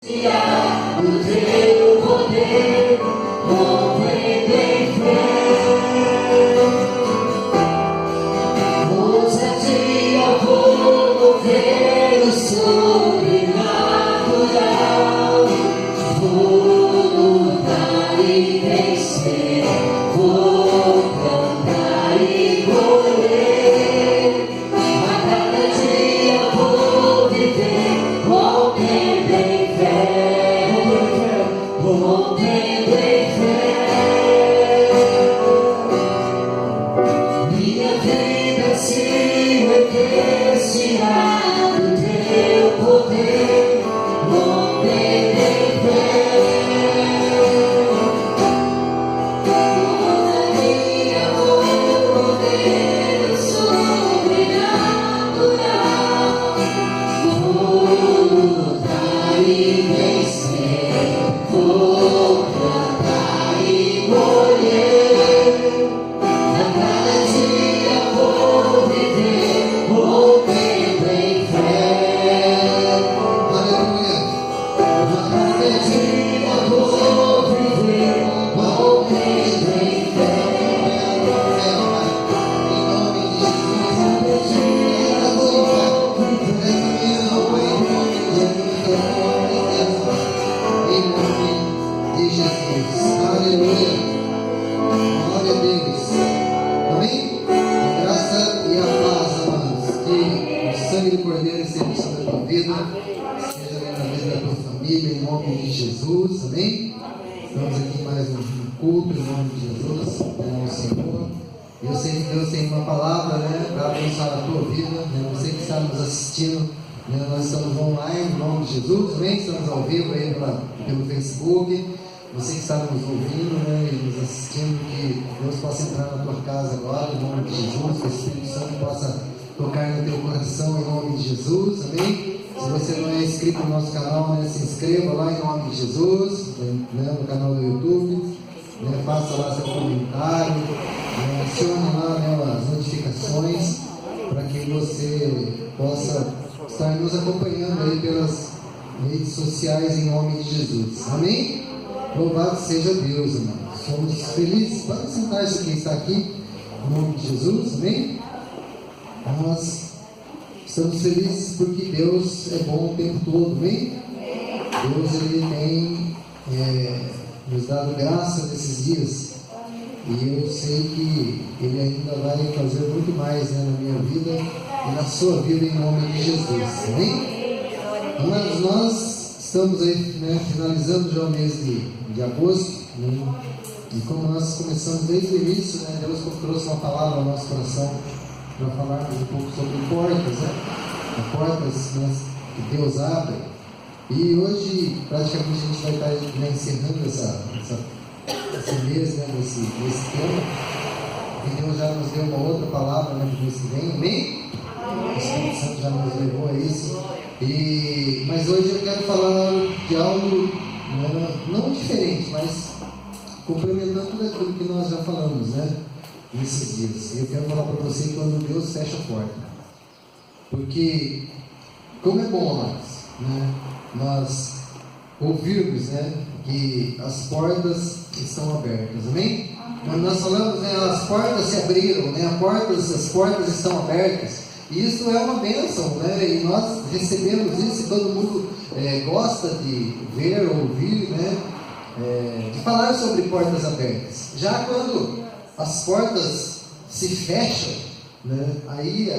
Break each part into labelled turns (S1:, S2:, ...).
S1: O teu poder, movendo em fé, ousadia, vou mover o sobrenatural, vou lutar e vencer, vou cantar e colher, a cada dia vou viver, rompendo em fé, rompendo em fé. Minha vida se enriquecerá do teu poder, rompendo em fé. Toda minha vou poder sobrenatural, vou lutar e vencer, vou cantar e colher, a cada dia vou viver, rompendo em fé.
S2: Aleluia.
S1: A cada dia vou viver, rompendo em fé.
S2: Em nome de Jesus. Aleluia. Glória a Deus. Amém? A graça e a paz, amados. Que o sangue do Cordeiro esteja sobre a tua vida, seja na vida da tua família, em nome de Jesus. Amém? Estamos aqui em mais um culto, em nome de Jesus, ao Senhor. Eu sei que Deus tem uma palavra, para abençoar a tua vida. Você que está nos assistindo, nós estamos online, em nome de Jesus. Amém? Estamos ao vivo aí pelo Facebook. Você que está nos ouvindo, e nos assistindo, que Deus possa entrar na tua casa agora, em nome de Jesus, que o Espírito Santo possa tocar no teu coração, em nome de Jesus, amém? Se você não é inscrito no nosso canal, se inscreva lá em nome de Jesus, no canal do YouTube, faça lá seu comentário, acione lá as notificações, para que você possa estar nos acompanhando aí pelas redes sociais, em nome de Jesus, amém? Louvado seja Deus, irmãos. Somos felizes. Pode sentar-se quem está aqui, em nome de Jesus, amém? Nós estamos felizes porque Deus é bom o tempo todo, amém? Deus, Ele tem nos dado graça nesses dias, e eu sei que Ele ainda vai fazer muito mais na minha vida e na sua vida, em nome de Jesus, amém? Mas nós estamos aí, finalizando já o mês de agosto, e como nós começamos desde o início, Deus trouxe uma palavra ao nosso coração para falarmos um pouco sobre portas, portas que Deus abre. E hoje, praticamente, a gente vai estar encerrando esse mês, nesse tema, e Deus já nos deu uma outra palavra no mês que vem, amém? O Espírito Santo já nos levou a isso. Mas hoje eu quero falar de algo não diferente, mas complementando tudo aquilo que nós já falamos, nesses dias. E eu quero falar para você quando Deus fecha a porta. Porque, como é bom, amados, nós ouvirmos, que as portas estão abertas, amém? Quando nós falamos, as portas se abriram, as portas estão abertas. E isso é uma bênção, e nós recebemos isso, e todo mundo gosta de ver, ouvir, de falar sobre portas abertas. Já quando as portas se fecham, aí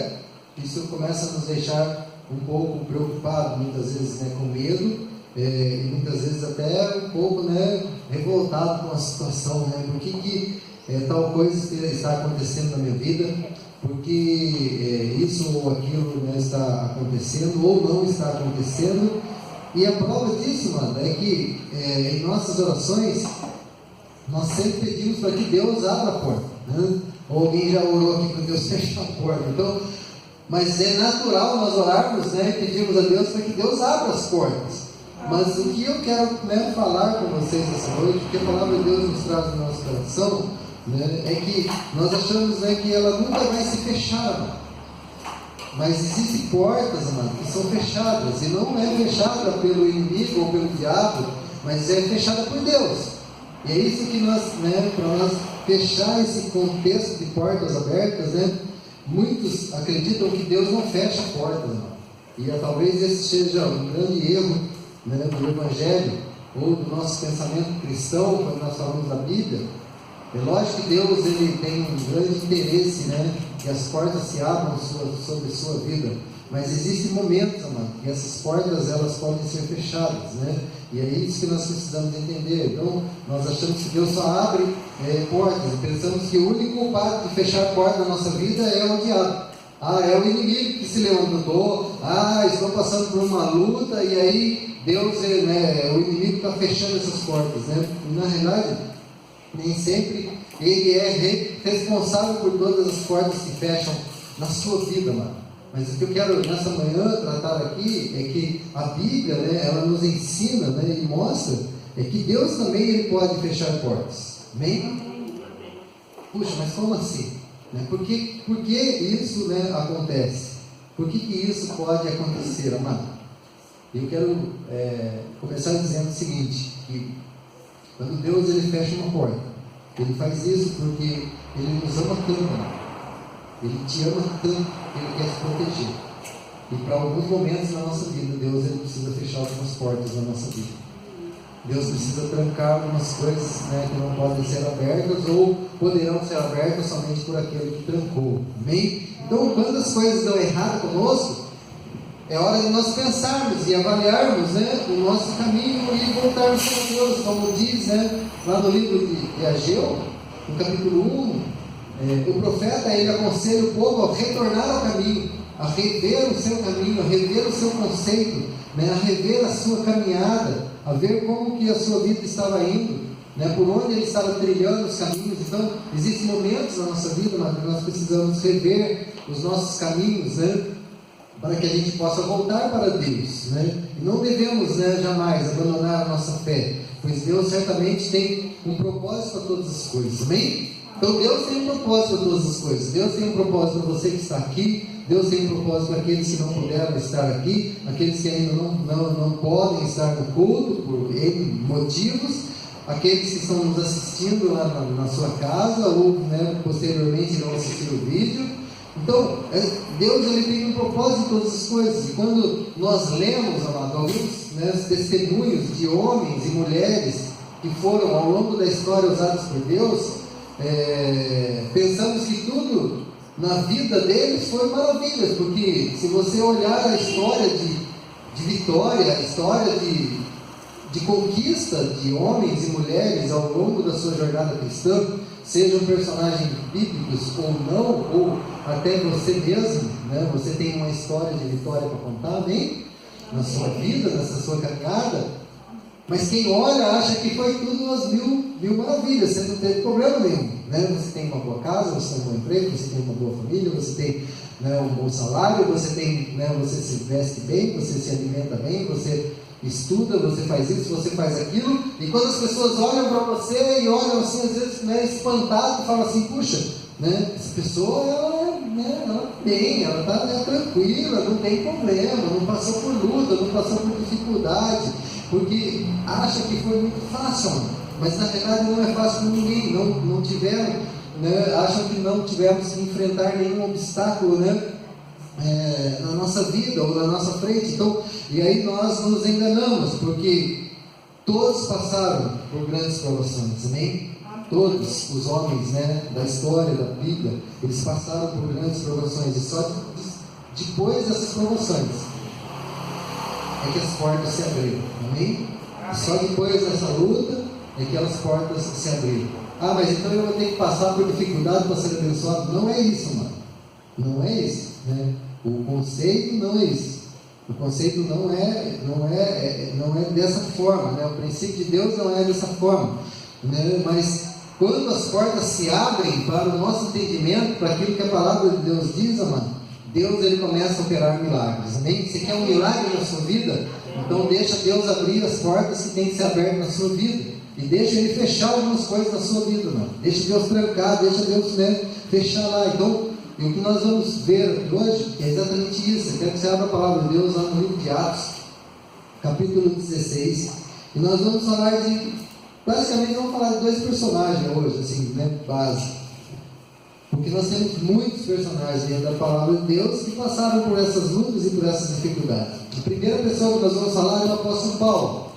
S2: isso começa a nos deixar um pouco preocupados, muitas vezes com medo, e muitas vezes até um pouco revoltado com a situação, por que tal coisa está acontecendo na minha vida, porque isso ou aquilo está acontecendo ou não está acontecendo. E a prova disso, é que em nossas orações nós sempre pedimos para que Deus abra a porta, ou alguém já orou aqui para Deus fechar a porta. Então, mas é natural nós orarmos, pedimos a Deus para que Deus abra as portas. Mas o que eu quero falar com vocês essa noite, porque a palavra de Deus nos traz no nosso coração, é que nós achamos que ela nunca vai se fechar. Mas existem portas, amado, que são fechadas, e não é fechada pelo inimigo ou pelo diabo, mas é fechada por Deus. E é isso que nós, para nós fechar esse contexto de portas abertas, muitos acreditam que Deus não fecha portas, amado. E talvez esse seja um grande erro, do Evangelho, ou do nosso pensamento cristão, quando nós falamos da Bíblia. É lógico que Deus ele tem um grande interesse, que as portas se abram sobre sua vida, mas existem momentos, amado, que essas portas elas podem ser fechadas, e é isso que nós precisamos entender. Então, nós achamos que Deus só abre portas, e pensamos que o único culpado de fechar portas na nossa vida é o diabo. É o inimigo que se levantou, estou passando por uma luta, e aí Deus, o inimigo está fechando essas portas, e na realidade, nem sempre ele é responsável por todas as portas que fecham na sua vida, mano. Mas o que eu quero nessa manhã tratar aqui é que a Bíblia, ela nos ensina, e mostra que Deus também ele pode fechar portas. Amém? Puxa, mas como assim? Por que isso acontece? Por que isso pode acontecer, amado? Eu quero começar dizendo o seguinte, que quando Deus ele fecha uma porta, Ele faz isso porque Ele nos ama tanto, Ele te ama tanto que Ele quer te proteger. E para alguns momentos na nossa vida, Deus ele precisa fechar algumas portas na nossa vida. Deus precisa trancar algumas coisas que não podem ser abertas ou poderão ser abertas somente por aquele que trancou. Amém? Então, quando as coisas dão errado conosco, é hora de nós pensarmos e avaliarmos o nosso caminho e voltarmos para Deus, como diz lá no livro de Ageu, no capítulo 1, o profeta ele aconselha o povo a retornar ao caminho, a rever o seu caminho, a rever o seu conceito, a rever a sua caminhada, a ver como que a sua vida estava indo, por onde ele estava trilhando os caminhos. Então, existem momentos na nossa vida que nós precisamos rever os nossos caminhos, para que a gente possa voltar para Deus, e não devemos jamais abandonar a nossa fé, pois Deus certamente tem um propósito para todas as coisas, amém? Então Deus tem um propósito para todas as coisas. Deus tem um propósito para você que está aqui, Deus tem um propósito para aqueles que não puderam estar aqui, aqueles que ainda não podem estar no culto por N motivos, aqueles que estão nos assistindo lá na sua casa ou posteriormente irão assistir o vídeo. Então, Deus ele tem um propósito em todas as coisas. E quando nós lemos, amado, alguns testemunhos de homens e mulheres que foram ao longo da história usados por Deus, pensamos que tudo na vida deles foi maravilhas, porque se você olhar a história de vitória, a história de conquista de homens e mulheres ao longo da sua jornada cristã, sejam personagens bíblicos ou não, ou até você mesmo, você tem uma história de vitória para contar, amém? Na sua vida, nessa sua caminhada, mas quem olha acha que foi tudo umas mil maravilhas, você não teve problema nenhum, Você tem uma boa casa, você tem um bom emprego, você tem uma boa família, você tem um bom salário, você tem, você se veste bem, você se alimenta bem, você estuda, você faz isso, você faz aquilo, e quando as pessoas olham para você e olham assim, às vezes espantado, e falam assim, puxa, essa pessoa, ela bem, ela está tranquila, não tem problema, não passou por luta, não passou por dificuldade, porque acha que foi muito fácil, mas na verdade não é fácil para ninguém, não tiveram, acham que não tivemos que enfrentar nenhum obstáculo, na nossa vida ou na nossa frente. Então, e aí nós nos enganamos, porque todos passaram por grandes provações, amém? Todos os homens da história da Bíblia, eles passaram por grandes provações, e só depois dessas provações é que as portas se abriram, amém? Só depois dessa luta é que as portas se abriram. Mas então eu vou ter que passar por dificuldade para ser abençoado? Não é isso, mano. Não é isso, O conceito não é isso. O conceito não é dessa forma, O princípio de Deus não é dessa forma, Mas quando as portas se abrem para o nosso entendimento, para aquilo que a palavra de Deus diz, amado, Deus ele começa a operar milagres, amém? Você quer um milagre na sua vida? Então deixa Deus abrir as portas que tem que ser abertas na sua vida, e deixa Ele fechar algumas coisas na sua vida, Deixa Deus trancar, deixa Deus fechar lá. Então E o que nós vamos ver hoje é exatamente isso. Eu quero que você abra a palavra de Deus lá no livro de Atos, capítulo 16. E nós vamos falar de, basicamente vamos falar de dois personagens hoje, assim, né, base. Porque nós temos muitos personagens dentro da palavra de Deus que passaram por essas lutas e por essas dificuldades. A primeira pessoa que nós vamos falar é o apóstolo Paulo.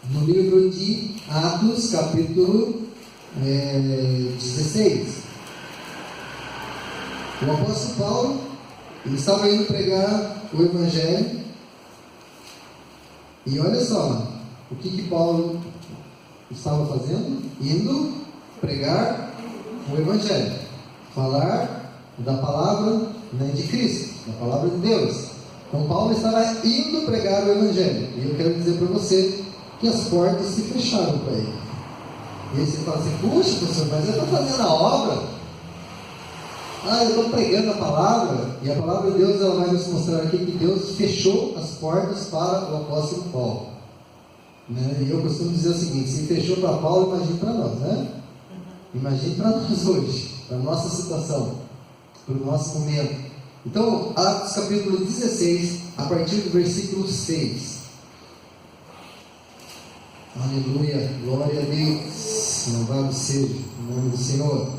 S2: No livro de Atos, capítulo 16. O apóstolo Paulo, ele estava indo pregar o Evangelho. E olha só, o que Paulo estava fazendo? Indo pregar o Evangelho, falar da palavra, né, de Cristo, da palavra de Deus. Então Paulo estava indo pregar o Evangelho. E eu quero dizer para você que as portas se fecharam para ele. E aí você fala assim: puxa, professor, mas eu estou fazendo a obra. Eu estou pregando a palavra. E a palavra de Deus, ela vai nos mostrar aqui que Deus fechou as portas para o apóstolo Paulo, né? E eu costumo dizer o seguinte: se fechou para Paulo, imagine para nós, né? Imagine para nós hoje, para a nossa situação, para o nosso momento. Então, Atos capítulo 16, a partir do versículo 6. Aleluia, glória a Deus, louvado seja o nome do Senhor.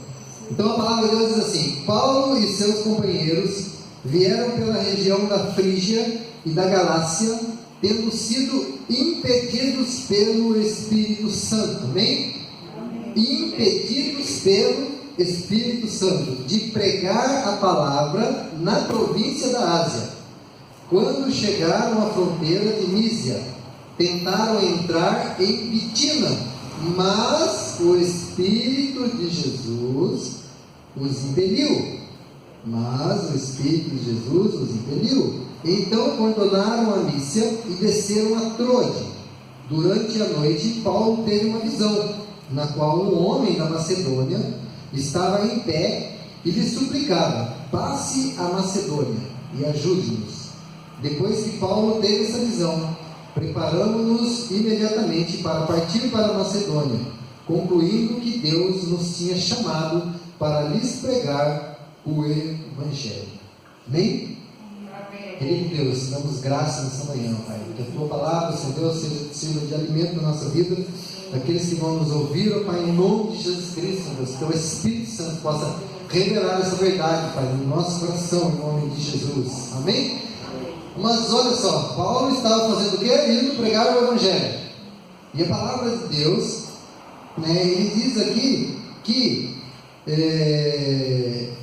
S2: Então a palavra de Deus diz assim: Paulo e seus companheiros vieram pela região da Frígia e da Galácia, tendo sido impedidos pelo Espírito Santo. Amém? Impedidos pelo Espírito Santo de pregar a palavra na província da Ásia. Quando chegaram à fronteira de Mísia, tentaram entrar em Bitina, mas o Espírito de Jesus os impeliu. Então abandonaram a Mísia e desceram a Troade. Durante a noite, Paulo teve uma visão, na qual um homem da Macedônia estava em pé e lhe suplicava: passe a Macedônia e ajude-nos. Depois que Paulo teve essa visão, preparamos-nos imediatamente para partir para a Macedônia, concluindo que Deus nos tinha chamado para lhes pregar o Evangelho. Amém? Querido Deus, damos graças nessa manhã, Pai, que a Tua palavra, Senhor Deus, sirva de alimento na nossa vida, daqueles que vão nos ouvir, ó Pai, em nome de Jesus Cristo, Deus, que o Espírito Santo possa revelar essa verdade, Pai, no nosso coração, em nome de Jesus. Amém? Mas olha só, Paulo estava fazendo o quê? Indo pregar o Evangelho. E a palavra de Deus, né, ele diz aqui que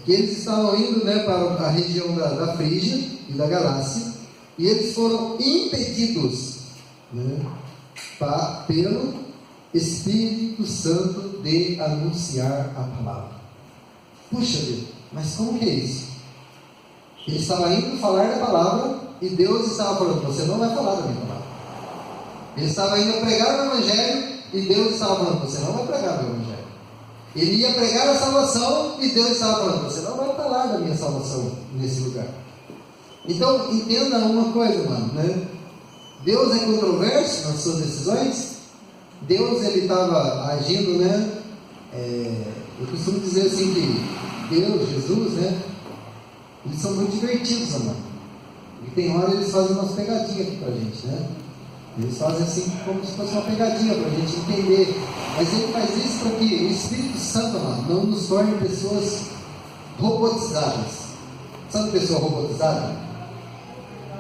S2: eles estavam indo, né, para a região da Frígia e da Galácia, e eles foram impedidos, né, pelo Espírito Santo de anunciar a palavra. Puxa vida, mas como que é isso? Ele estava indo falar da palavra e Deus estava falando: você não vai falar da minha palavra. Ele estava indo pregar o Evangelho e Deus estava falando: você não vai pregar o meu Evangelho. Ele ia pregar a salvação e Deus estava falando: você não vai falar da minha salvação nesse lugar. Então entenda uma coisa, mano, né? Deus é controverso nas suas decisões. Deus, ele estava agindo, né? Eu costumo dizer assim que Deus, Jesus, né, eles são muito divertidos, amado. E tem hora eles fazem umas pegadinhas aqui pra gente, né? Eles fazem assim como se fosse uma pegadinha pra gente entender. Mas ele faz isso para que o Espírito Santo, amado, não nos torne pessoas robotizadas. Sabe pessoa robotizada?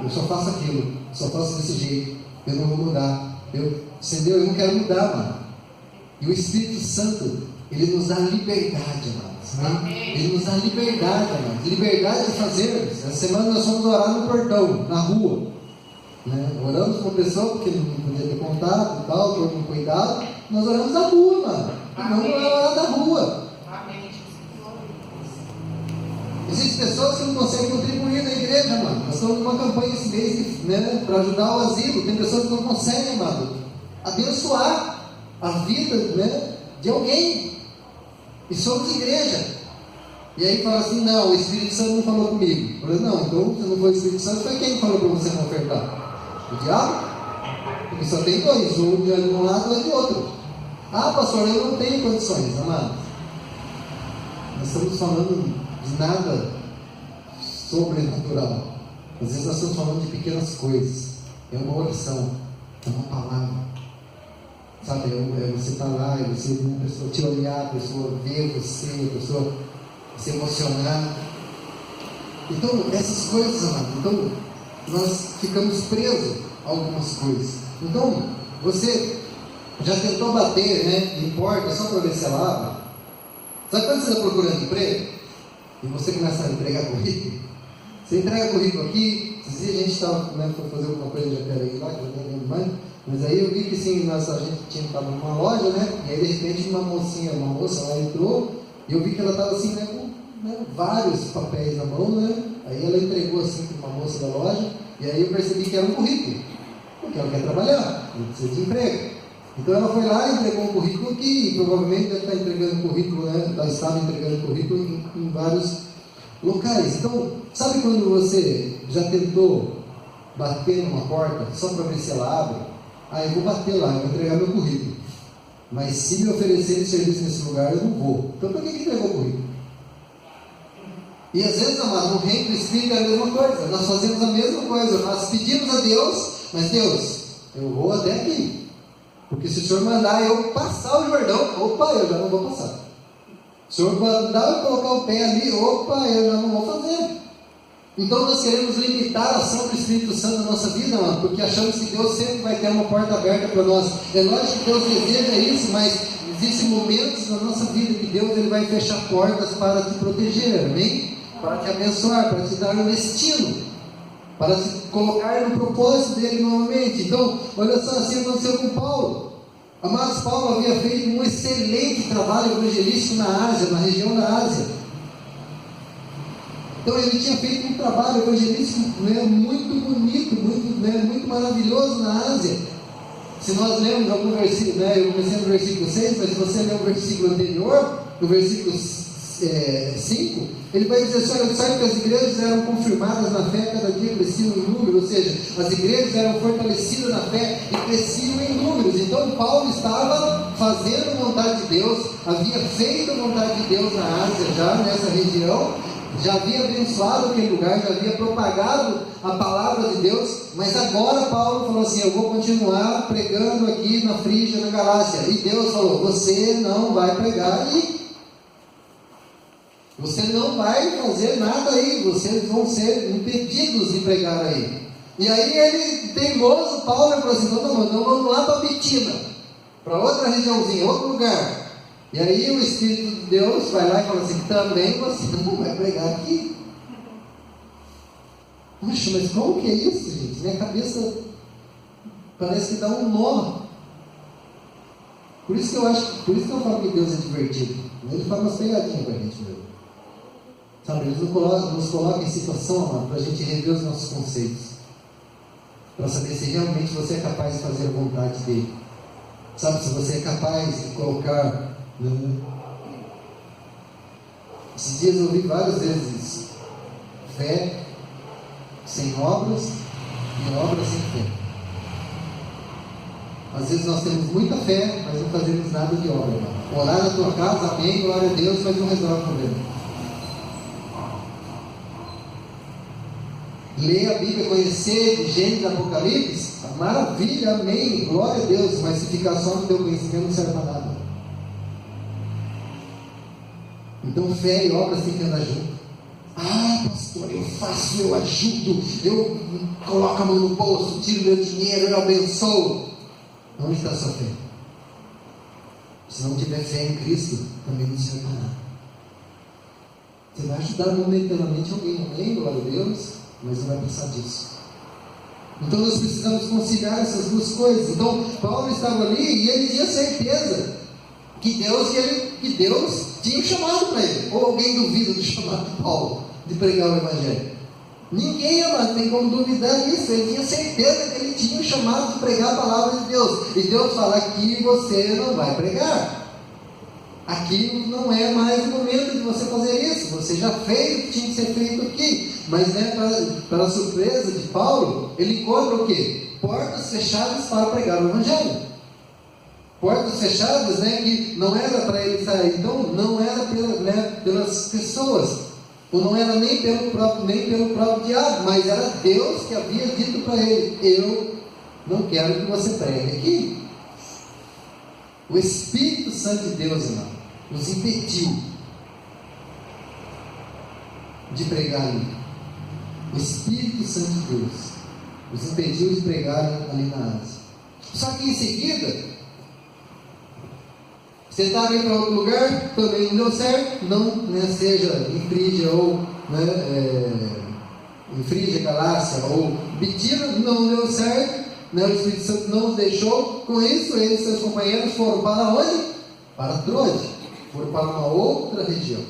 S2: Eu só faço aquilo, só faço desse jeito, eu não vou mudar. Entendeu? Eu não quero mudar, mano. E o Espírito Santo, ele nos dá liberdade, amados, né? Ele nos dá liberdade, amados. Liberdade de fazer. Essa semana nós fomos orar no portão, na rua, né? Oramos com uma pessoa porque não podia ter contato e tal, todo mundo cuidado. Nós oramos na rua, mano. Não orar na rua. Existem pessoas que não conseguem contribuir na igreja, mano. Nós estamos numa campanha esse mês, né, para ajudar o asilo. Tem pessoas que não conseguem, mano, abençoar a vida, né, de alguém. E somos igreja. E aí fala assim: não, o Espírito Santo não falou comigo. Eu falei: não, então se não foi o Espírito Santo, foi quem falou para você não ofertar? O diabo? Porque só tem dois, um de um lado e outro de outro. Ah, pastor, eu não tenho condições, amado. nós estamos falando de nada sobrenatural. Às vezes nós estamos falando de pequenas coisas. É uma oração, é uma palavra. Sabe, é você estar lá, é você ver uma pessoa te olhar, a pessoa ver você, a pessoa se emocionar. Então, essas coisas, amado, então, nós ficamos presos a algumas coisas. Então, você já tentou bater, né, em porta só para ver se ela abre? Sabe quando você está procurando emprego? E você começa a entregar currículo? Você entrega currículo aqui, esses dias a gente estava, né, foi fazer alguma coisa de Jacareí lá, que eu nem lembro mais, mas aí eu vi que sim, a gente tinha estado numa loja, né, e aí de repente uma moça lá entrou, e eu vi que ela estava assim, né, com vários papéis na mão, né, aí ela entregou assim para uma moça da loja, e aí eu percebi que era um currículo, porque ela quer trabalhar, ela precisa de emprego. Então ela foi lá e entregou um currículo aqui, e provavelmente deve estar entregando currículo, né, ela estava entregando currículo em vários locais. Então, sabe quando você já tentou bater numa porta só para ver se ela abre? Ah, eu vou bater lá, eu vou entregar meu currículo. Mas se me oferecerem serviço nesse lugar, eu não vou. Então, por que entregou o currículo? E às vezes, amado, no reino do Espírito é a mesma coisa. Nós fazemos a mesma coisa. Nós pedimos a Deus, mas Deus, eu vou até aqui. Porque se o Senhor mandar eu passar o Jordão, opa, eu já não vou passar. Se o Senhor mandar eu colocar o pé ali, opa, eu já não vou fazer. Então nós queremos limitar a ação do Espírito Santo na nossa vida, mano, porque achamos que Deus sempre vai ter uma porta aberta para nós. É lógico que Deus deseja isso, mas existem momentos na nossa vida que Deus ele vai fechar portas para te proteger, amém? Para te abençoar, para te dar um destino, para te colocar no propósito dele novamente. Então, olha só, assim aconteceu com Paulo. Amados, Paulo havia feito um excelente trabalho evangelístico na Ásia, na região da Ásia. Então ele tinha feito um trabalho evangelístico, né, muito bonito, muito maravilhoso na Ásia. Se nós lemos algum versículo, né, eu comecei no versículo 6, mas se você ler o versículo anterior, no versículo 5, ele vai dizer assim: olha, sabe que as igrejas eram confirmadas na fé, cada dia cresciam em número, ou seja, as igrejas eram fortalecidas na fé e cresciam em números. Então Paulo estava fazendo a vontade de Deus, havia feito a vontade de Deus na Ásia, já nessa região, já havia abençoado aquele lugar, já havia propagado a palavra de Deus, mas agora Paulo falou assim: eu vou continuar pregando aqui na Frígia, na Galácia. E Deus falou: você não vai pregar aí. Você não vai fazer nada aí, vocês vão ser impedidos de pregar aí. E aí ele, teimoso, Paulo, falou assim: então vamos lá para Bitina, para outra regiãozinha, outro lugar. E aí o Espírito de Deus vai lá e fala assim: também você não vai pregar aqui. Poxa, mas como que é isso, gente? Minha cabeça parece que dá um nó. Por isso que eu falo que Deus é divertido. Ele faz umas pegadinhas para a gente mesmo. Sabe, Ele nos coloca em situação, amado, para a gente rever os nossos conceitos, para saber se realmente você é capaz de fazer a vontade dele. Sabe, se você é capaz de colocar. Esses dias eu ouvi várias vezes isso: fé sem obras e obras sem fé. Às vezes nós temos muita fé, mas não fazemos nada de obra. Orar na tua casa, amém, glória a Deus, mas não resolve o problema. Ler a Bíblia, conhecer Gênesis, Apocalipse, maravilha, amém, glória a Deus, mas se ficar só no teu conhecimento não serve para nada. Então fé e obras têm que andar junto. Ah, pastor, eu faço, eu ajudo, eu coloco a mão no bolso, tiro meu dinheiro, eu abençoo. Onde está a sua fé? Se não tiver fé em Cristo, também não serve para nada. Você vai ajudar momentaneamente alguém, amém, glória a Deus, mas não vai precisar disso. Então nós precisamos conciliar essas duas coisas. Então Paulo estava ali e ele tinha certeza que Deus tinha um chamado para ele. Ou alguém duvida do chamado de Paulo de pregar o Evangelho? Ninguém, amado, tem como duvidar disso. Ele tinha certeza que ele tinha um chamado de pregar a palavra de Deus. E Deus fala: aqui você não vai pregar. Aqui não é mais o momento de você fazer isso. Você já fez o que tinha que ser feito aqui. Mas, né, para a surpresa de Paulo, ele encontra o quê? Portas fechadas para pregar o Evangelho. Portas fechadas, né, que não era para ele sair. Então, não era pelas pessoas, ou não era nem pelo próprio diabo, mas era Deus que havia dito para ele: eu não quero que você pregue aqui. O Espírito Santo de Deus, irmão, nos impediu de pregar ali. O Espírito Santo de Deus nos impediu de pregar ali na Ásia. Só que em seguida, você está indo para outro lugar, também não deu certo, não, né, seja em Frígia ou em Frígia, Galácia ou Bitínia, não deu certo, né, o Espírito Santo não os deixou. Com isso, eles e seus companheiros foram para onde? Para Troade, foram para uma outra região.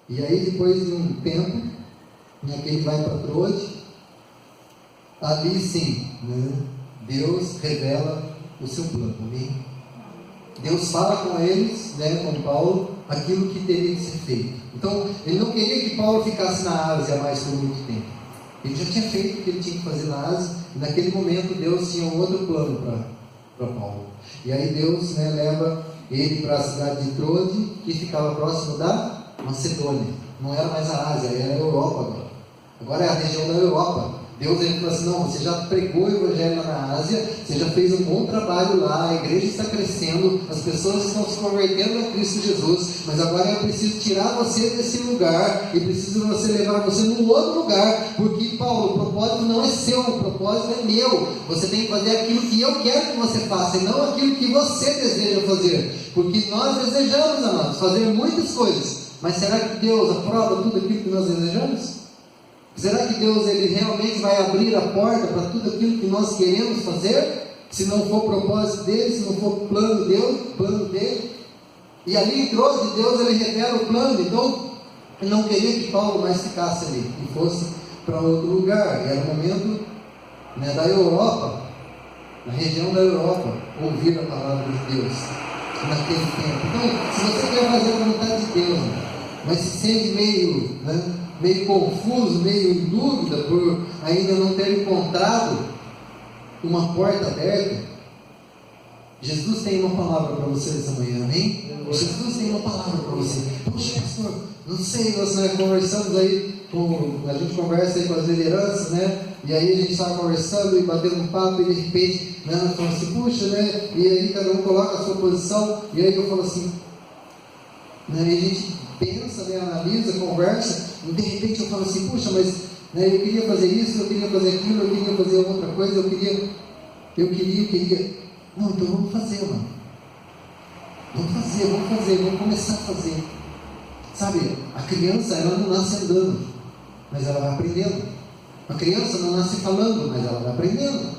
S2: E aí, depois de um tempo, né, que ele vai para Troade, ali sim, né, Deus revela o seu plano, amém? Deus fala com eles, né, com Paulo, aquilo que teria que ser feito. Então, ele não queria que Paulo ficasse na Ásia mais por muito tempo. Ele já tinha feito o que ele tinha que fazer na Ásia, e naquele momento Deus tinha um outro plano para Paulo. E aí Deus, né, leva ele para a cidade de Troade, que ficava próximo da Macedônia. Não era mais a Ásia, era a Europa agora. Agora é a região da Europa. Deus, ele falou assim: não, você já pregou o Evangelho lá na Ásia, você já fez um bom trabalho lá, a igreja está crescendo, as pessoas estão se convertendo a Cristo Jesus, mas agora eu preciso tirar você desse lugar, e preciso levar você num outro lugar, porque, Paulo, o propósito não é seu, o propósito é meu. Você tem que fazer aquilo que eu quero que você faça, e não aquilo que você deseja fazer, porque nós desejamos, amados, fazer muitas coisas, mas será que Deus aprova tudo aquilo que nós desejamos? Será que Deus, ele realmente vai abrir a porta para tudo aquilo que nós queremos fazer? Se não for propósito dele, se não for plano dele? E ali em Troade, Deus, ele revela o plano. Então, ele não queria que Paulo mais ficasse ali e fosse para outro lugar. E era o momento, né, da Europa, na região da Europa, ouvir a palavra de Deus naquele tempo. Então, se você quer fazer a vontade de Deus, mas se sente meio confuso, meio em dúvida por ainda não ter encontrado uma porta aberta, Jesus tem uma palavra para você essa manhã, amém? Jesus tem uma palavra para você. Poxa, pastor, não sei, nós conversamos aí, a gente conversa aí com as lideranças, né? E aí a gente estava conversando e batendo um papo, e de repente, né, nós falamos assim: puxa, né? E aí cada um coloca a sua posição, e aí eu falo assim, né, e a gente pensa, né, analisa, conversa, e de repente eu falo assim: puxa, mas, né, eu queria fazer isso, eu queria fazer aquilo, eu queria fazer outra coisa, eu queria. Não, então vamos fazer, mano. Vamos começar a fazer. Sabe, a criança, ela não nasce andando, mas ela vai aprendendo. A criança não nasce falando, mas ela vai aprendendo.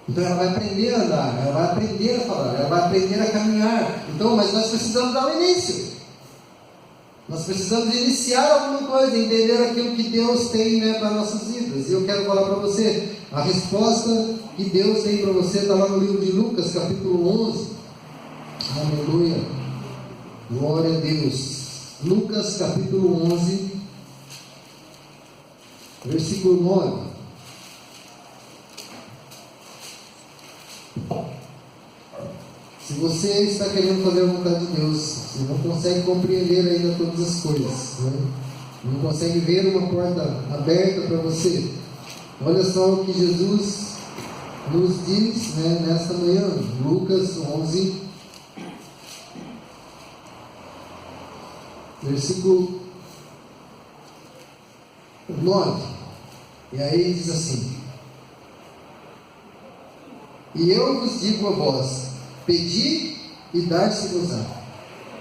S2: Então ela vai aprender a andar, ela vai aprender a falar, ela vai aprender a caminhar. Então, mas nós precisamos dar o início. Nós precisamos iniciar alguma coisa, entender aquilo que Deus tem, né, para nossas vidas. E eu quero falar para você, a resposta que Deus tem para você está lá no livro de Lucas, capítulo 11. Aleluia, glória a Deus. Lucas, capítulo 11, versículo 9. Se você está querendo fazer a vontade de Deus, você não consegue compreender ainda todas as coisas, né? Não consegue ver uma porta aberta para você. Olha só o que Jesus nos diz, né, nesta manhã. Lucas 11, versículo 9. E aí diz assim: e eu vos digo a vós, pedi e dar-se-vos-á,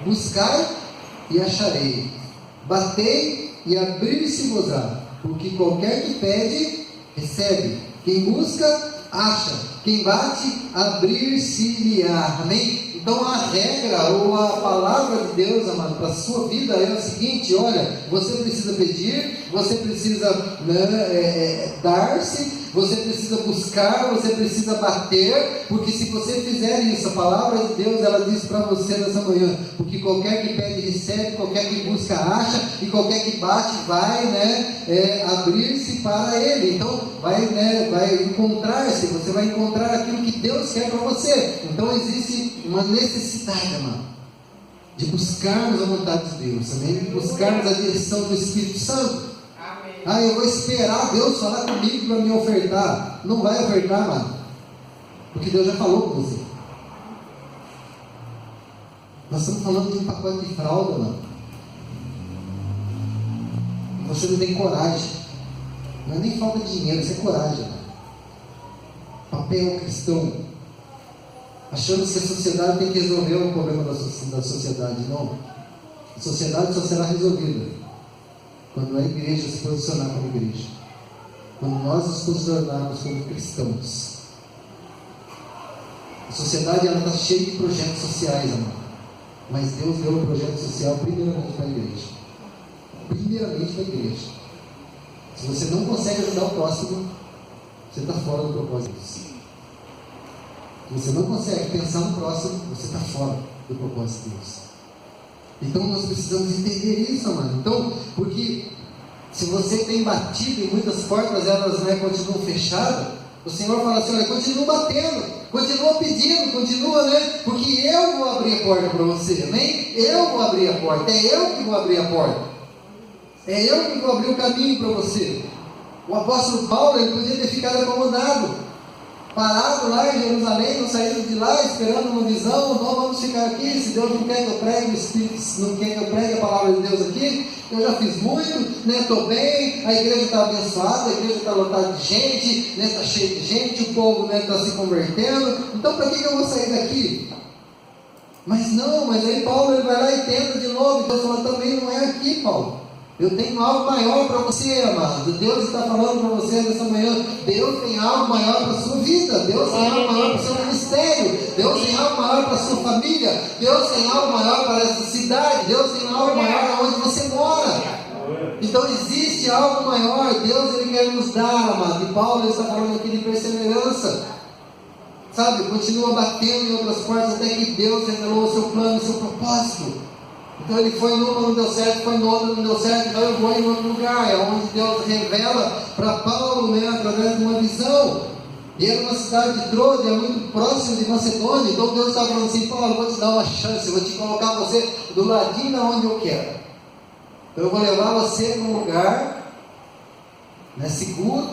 S2: buscai e acharei, batei e abrir-se-vos-á, porque qualquer que pede, recebe, quem busca, acha, quem bate, abrir-se-lhe-á. Amém? Então a regra ou a palavra de Deus, amado, para a sua vida é o seguinte: olha, você precisa pedir, você precisa, né, dar-se, você precisa buscar, você precisa bater, porque se você fizer isso, a palavra de Deus, ela diz para você nessa manhã, porque qualquer que pede recebe, qualquer que busca acha, e qualquer que bate vai, né, abrir-se para ele. Então vai, né, vai encontrar-se, você vai encontrar aquilo que Deus quer para você. Então existe uma necessidade, amado, de buscarmos a vontade de Deus, amém? De buscarmos a direção do Espírito Santo. Ah, eu vou esperar Deus falar comigo para me ofertar. Não vai ofertar, mano, porque Deus já falou com você. Nós estamos falando de um pacote de fralda, mano. Você não tem coragem. Não é nem falta de dinheiro, isso é coragem, mano. Papel cristão, achando que a sociedade tem que resolver o problema da sociedade. Não. A sociedade só será resolvida quando a igreja se posicionar como igreja, quando nós nos posicionarmos como cristãos. A sociedade está cheia de projetos sociais, amado, mas Deus deu um projeto social primeiramente para a igreja. Primeiramente para a igreja. Se você não consegue ajudar o próximo, você está fora do propósito. Se você não consegue pensar no próximo, você está fora do propósito de Deus. Então nós precisamos entender isso, amado. Então, porque se você tem batido em muitas portas, elas continuam fechadas, o Senhor fala assim: olha, continua batendo, continua pedindo, continua, porque eu vou abrir a porta para você, amém? Eu vou abrir a porta, é eu que vou abrir a porta. É eu que vou abrir o caminho para você. O apóstolo Paulo, ele podia ter ficado acomodado, parado lá em Jerusalém, não saído de lá, esperando uma visão. Não, vamos ficar aqui, se Deus não quer que eu pregue, o Espírito não quer que eu pregue a palavra de Deus aqui, eu já fiz muito, estou bem, a igreja está abençoada, a igreja está lotada de gente, está cheia de gente, o povo está se convertendo, então para que eu vou sair daqui? Mas aí Paulo ele vai lá e tenta de novo, Deus fala: também não é aqui, Paulo. Eu tenho algo maior para você, amado. Deus está falando para você nessa manhã. Deus tem algo maior para a sua vida. Deus tem algo maior para o seu ministério. Deus tem algo maior para a sua família. Deus tem algo maior para essa cidade. Deus tem algo maior onde você mora. Então existe algo maior. Deus ele quer nos dar, amado. E Paulo está falando aqui de perseverança. Sabe, continua batendo em outras portas até que Deus revelou o seu plano, o seu propósito. Então ele foi numa, não deu certo, foi no outro, não deu certo, então eu vou em outro lugar. É onde Deus revela para Paulo, através de uma visão. E era uma cidade de Troade, muito próxima de Macedônia. Então Deus estava falando assim: Paulo, eu vou te dar uma chance, eu vou te colocar você do ladinho da onde eu quero. Então eu vou levar você num lugar seguro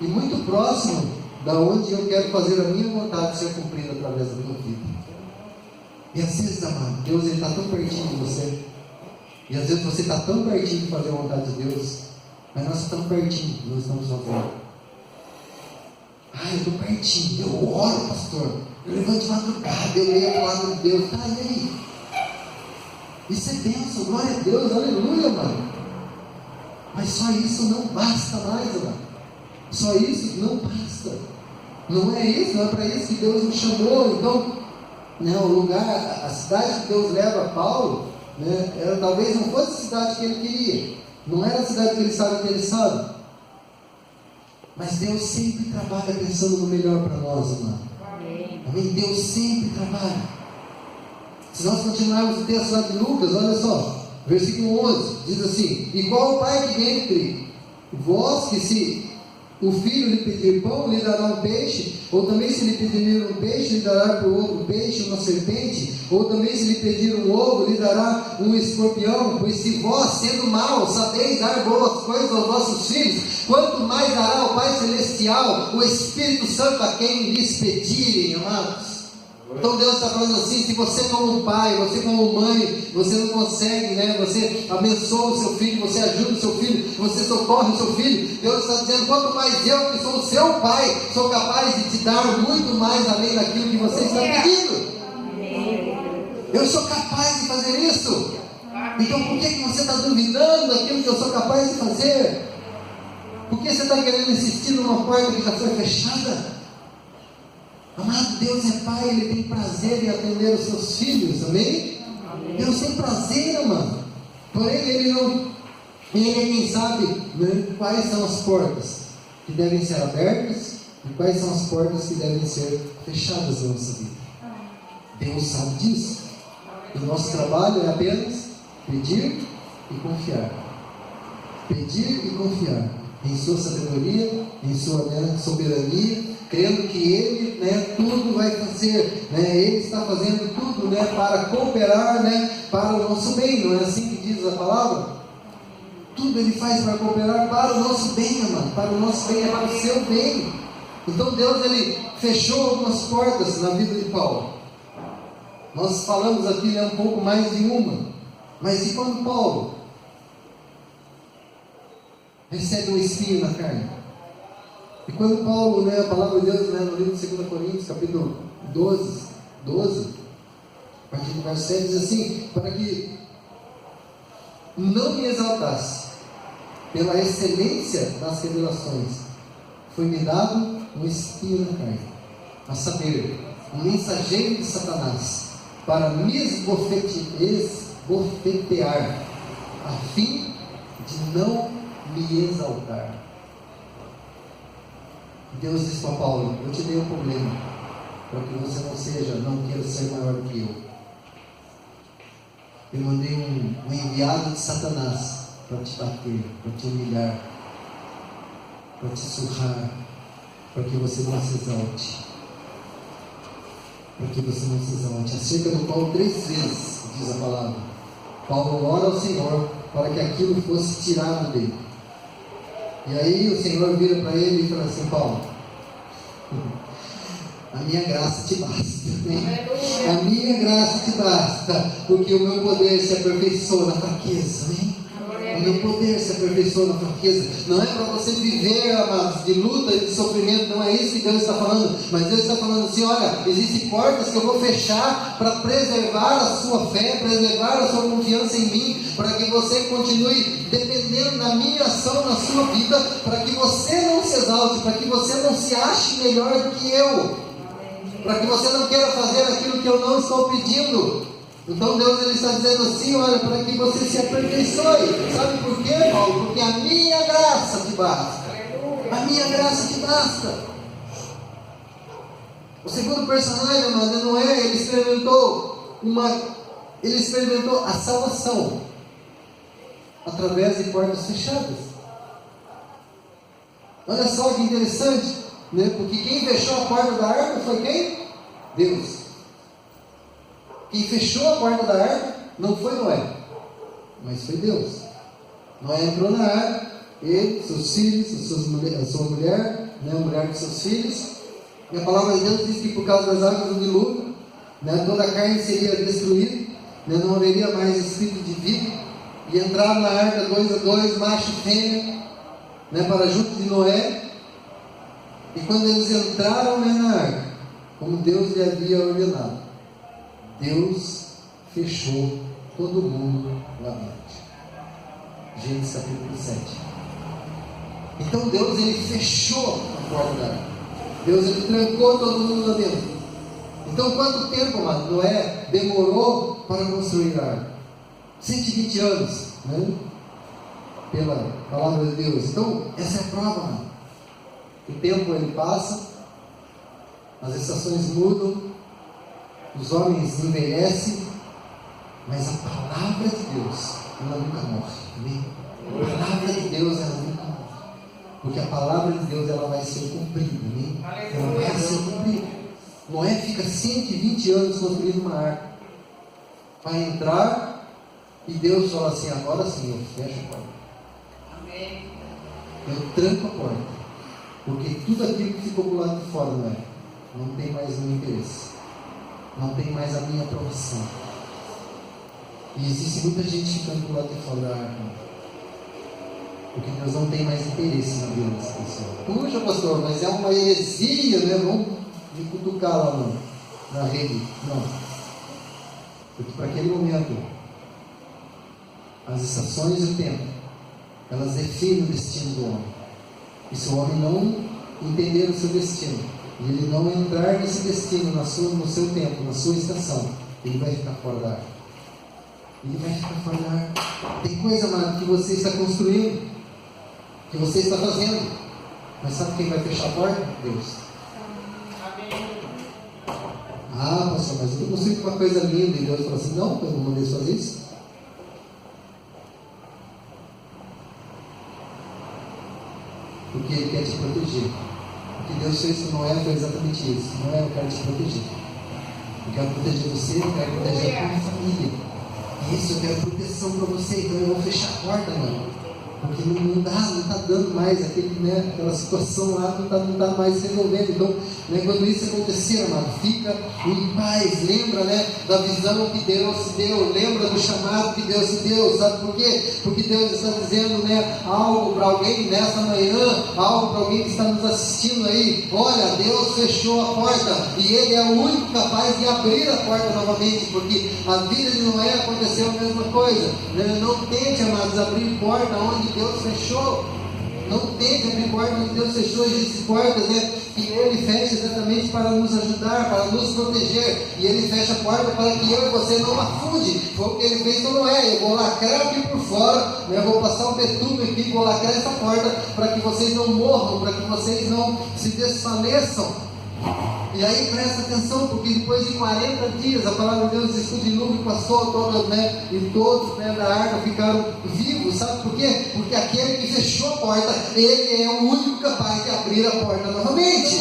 S2: e muito próximo da onde eu quero fazer a minha vontade ser cumprida através da minha vida. E às vezes, amado, Deus está tão pertinho de você. E às vezes você está tão pertinho de fazer a vontade de Deus, mas nós estamos pertinho, nós estamos fazendo. Eu estou pertinho, eu oro, pastor, eu levanto de madrugada, eu leio a palavra de Deus. E aí? Isso é bênção, glória a Deus, aleluia, mano. Mas só isso não basta mais, mano. Só isso não basta. Não é isso, não é para isso que Deus nos chamou. Então, o lugar, a cidade que Deus leva Paulo, talvez não fosse a cidade que ele queria, não era a cidade que ele estava interessado, mas Deus sempre trabalha pensando no melhor para nós, amado. Amém? Deus sempre trabalha. Se nós continuarmos o texto lá de Lucas, olha só, versículo 11, diz assim: e qual o pai que dentre vós, que se o filho lhe pedir pão, lhe dará um peixe? Ou também se lhe pedir um peixe, lhe dará por outro peixe uma serpente? Ou também se lhe pedir um ovo, lhe dará um escorpião? Pois se vós, sendo maus, sabeis dar boas coisas aos vossos filhos, quanto mais dará o Pai Celestial, o Espírito Santo, a quem lhes pedirem, amados? Então Deus está falando assim: se você como pai, você como mãe, você não consegue, você abençoa o seu filho, você ajuda o seu filho, você socorre o seu filho, Deus está dizendo: quanto mais eu, que sou o seu pai, sou capaz de te dar muito mais além daquilo que você está pedindo. Eu sou capaz de fazer isso. Então por que você está duvidando daquilo que eu sou capaz de fazer? Por que você está querendo insistir numa porta que já foi fechada? Amado, Deus é Pai, Ele tem prazer em atender os seus filhos, amém? Deus tem prazer, amado. Porém, Ele é quem sabe quais são as portas que devem ser abertas e quais são as portas que devem ser fechadas na nossa vida. Deus sabe disso. O nosso trabalho é apenas pedir e confiar. Pedir e confiar. em sua sabedoria, em sua soberania, crendo que Ele, tudo vai fazer, Ele está fazendo tudo, para cooperar, para o nosso bem. Não é assim que diz a palavra? Tudo Ele faz para cooperar para o nosso bem, amado, para o nosso bem, é para o seu bem. Então Deus, Ele fechou algumas portas na vida de Paulo. Nós falamos aqui, um pouco mais de uma. Mas e quando Paulo recebe um espinho na carne? E quando Paulo, a palavra de Deus, no livro de 2 Coríntios, capítulo 12, a partir do verso 7, diz assim: para que não me exaltasse pela excelência das revelações, foi-me dado um espinho na carne, a saber, um mensageiro de Satanás, para me esbofetear, a fim de não me exaltar. Deus disse para Paulo: eu te dei um problema, para que você não queira ser maior do que eu. Eu mandei um enviado de Satanás para te bater, para te humilhar, para te surrar, para que você não se exalte. Para que você não se exalte. Acerca do Paulo 3 vezes, diz a palavra, Paulo ora ao Senhor para que aquilo fosse tirado dele. E aí o Senhor vira para ele e fala assim: Paulo, a minha graça te basta, a minha graça te basta, porque o meu poder se aperfeiçoa na fraqueza, o meu poder se aperfeiçoa na fraqueza. Não é para você viver, amados, de luta e de sofrimento, não é isso que Deus está falando, mas Deus está falando assim: olha, existem portas que eu vou fechar para preservar a sua fé, preservar a sua confiança em mim, para que você continue dependendo da minha ação na sua vida, para que você não se exalte, para que você não se ache melhor do que eu, para que você não queira fazer aquilo que eu não estou pedindo. Então Deus, Ele está dizendo assim: olha, para que você se aperfeiçoe. Sabe por quê, Paulo? Porque a minha graça te basta. A minha graça te basta. O segundo personagem, amado, é Noé. Ele experimentou a salvação através de portas fechadas. Olha só que interessante, porque quem fechou a porta da arca foi quem? Deus. Quem fechou a porta da arca não foi Noé, mas foi Deus. Noé entrou na arca, ele, seus filhos, a sua mulher, a mulher de seus filhos. E a palavra de Deus diz que por causa das águas do dilúvio, toda a carne seria destruída, não haveria mais espírito de vida. E entraram na arca 2 a 2, macho e fêmea, para junto de Noé. E quando eles entraram na arca, como Deus lhe havia ordenado, Deus fechou todo mundo lá dentro. Gênesis capítulo 7. Então Deus, Ele fechou a porta da arca. Deus, Ele trancou todo mundo lá dentro. Então quanto tempo, amado, Noé demorou para construir a arca? 120 anos, pela palavra de Deus. Então essa é a prova, amado. O tempo ele passa, as estações mudam, os homens envelhecem, mas a palavra de Deus, ela nunca morre. Amém? A palavra de Deus, ela nunca morre. Porque a palavra de Deus, ela vai ser cumprida. Amém? Ela vai ser cumprida. Noé fica 120 anos construindo uma arca. Vai entrar e Deus fala assim: agora sim, eu fecho a porta.
S3: Amém.
S2: Eu tranco a porta. Porque tudo aquilo que ficou do lado de fora, não tem mais o meu interesse. Não tem mais a minha aprovação. E existe muita gente ficando do lado de fora da arca, porque Deus não tem mais interesse na vida dessa pessoa. Puxa, pastor, mas é uma heresia, Vamos me cutucar lá na rede. Não. Porque para aquele momento, as estações e o tempo, elas definem o destino do homem. E se o homem não entender o seu destino, e ele não entrar nesse destino no seu tempo, na sua estação, ele vai ficar fora da arca. Ele vai ficar fora da arca. Tem coisa, amado, que você está construindo, que você está fazendo, mas sabe quem vai fechar a porta? Deus. Ah, pastor, mas eu estou construindo uma coisa linda, e Deus fala assim: não, eu não mandei fazer isso. Porque Ele quer te proteger. O que Deus fez com Noé foi exatamente isso. Noé, eu quero te proteger. Eu quero proteger você, eu quero proteger a tua família. E isso, eu quero proteção para você. Então eu vou fechar a porta, mano. Porque não está dando mais aquela situação lá, não está mais resolvendo. Então, quando isso acontecer, amado, fica em paz. Lembra, da visão que Deus se deu. Lembra do chamado que Deus se deu. Sabe por quê? Porque Deus está dizendo, algo para alguém nessa manhã, algo para alguém que está nos assistindo aí. Olha, Deus fechou a porta e Ele é o único capaz de abrir a porta novamente, porque a vida de Noé aconteceu a mesma coisa. Não tente, amados, abrir porta onde Deus fechou. Não tente abrir porta onde Deus fechou. Existem portas, que Ele fecha exatamente para nos ajudar, para nos proteger. E Ele fecha a porta para que eu e você não afunde. Foi o que Ele fez com Noé. Eu vou lacrar aqui por fora, vou passar um betume aqui, vou lacrar essa porta para que vocês não morram, para que vocês não se desfaleçam. E aí presta atenção, porque depois de 40 dias, a palavra de Deus diz que o dilúvio passou todas, e todos da arca ficaram vivos. Sabe por quê? Porque aquele que fechou a porta, Ele é o único capaz de abrir a porta novamente.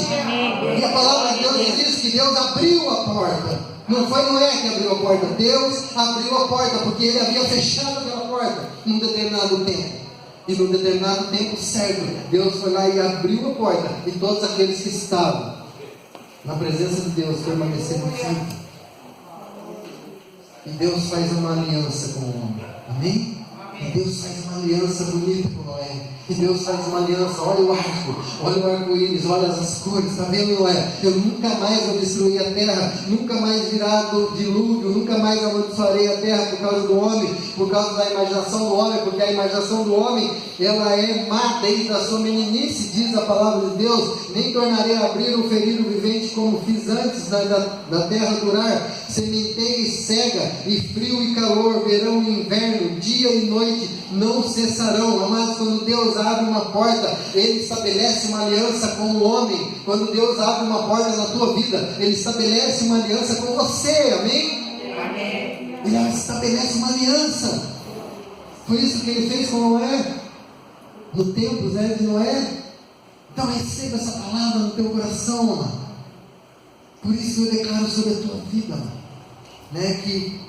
S2: E a palavra de Deus diz que Deus abriu a porta. Não foi Noé que abriu a porta, Deus abriu a porta, porque Ele havia fechado aquela porta num determinado tempo. E num determinado tempo certo, Deus foi lá e abriu a porta, e todos aqueles que estavam na presença de Deus permaneceram firmes. E Deus faz uma aliança com o homem. Amém? E Deus faz uma aliança bonita com Noé. E Deus faz uma aliança. Olha o arco, olha o arco-íris, olha as cores. Está vendo, Noé? Eu nunca mais vou destruir a terra, nunca mais virá do dilúvio, nunca mais amaldiçoarei a terra por causa do homem, por causa da imaginação do homem, porque a imaginação do homem, ela é má desde a sua meninice, diz a palavra de Deus. Nem tornarei a abrir o ferido vivente como fiz antes da terra durar. Sementeia e cega, e frio e calor, verão e inverno, dia e noite não cessarão. Amados, quando Deus abre uma porta, Ele estabelece uma aliança com o homem. Quando Deus abre uma porta na tua vida, Ele estabelece uma aliança com você. Amém?
S1: Amém.
S2: Ele estabelece uma aliança. Foi isso que Ele fez com Noé, no tempo de Noé. Então receba essa palavra no teu coração, amado. Por isso eu declaro sobre a tua vida, que